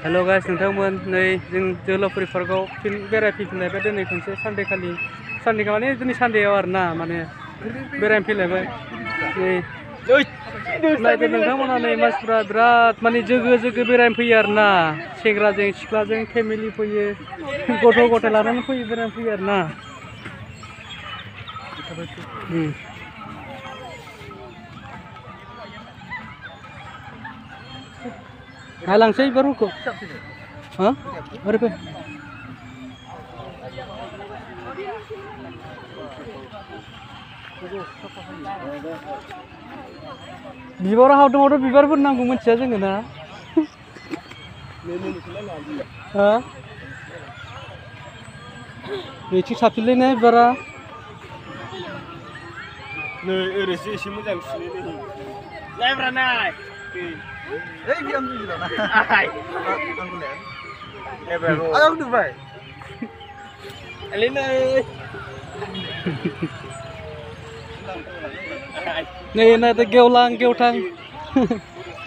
Hello guys नोंथांमोन नै जों जोहोलावफुरि पार्कआव फिन बेरायफैफिनलायबाय दिनै खनसे सानडे खालि माने दिनै सानडेआव आरोना माने बेरायनो फैलायबाय नै नायदो नोंथांमोना नै मानसिफ्रा बिराद माने जोगो बेरायनो फैयो आरोना सेंग्राजों सिख्लाजों फेमिलि फैयो गथ' गथाय लानानै फैयो बेरायनो फैयो आरोना हालांसै बारुखौ हा ओरै फै बिबार हावदोंआवथ' बिबारफोर नांगौ मिथिया जोङो ना हा नैथि साफिनलायनाय बिबारा नै ओरैसो एसे मोजां सुनै नै नायब्रा नाय Hey, diam dulu lah. Ay, aku lihat. Bro. Ayo Dubai. Elina. Nih, nanti geulang geutang.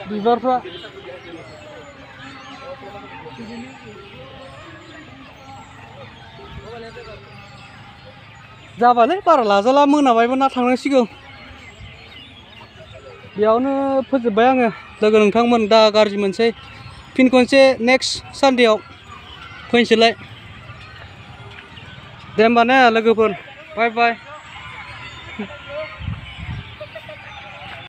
Bibarफ्रा जाबालै बारा लाजाला मोनाबायबो ना थांनांसिगौ बेयावनो फोजोबबाय आङो लोगो नोंथांमोन दा गाज्रि मोनसै फिन खनसे नेक्स्ट सानडेआव फैनोसैलाय दे होमबा ने लोगोफोर बाय बाय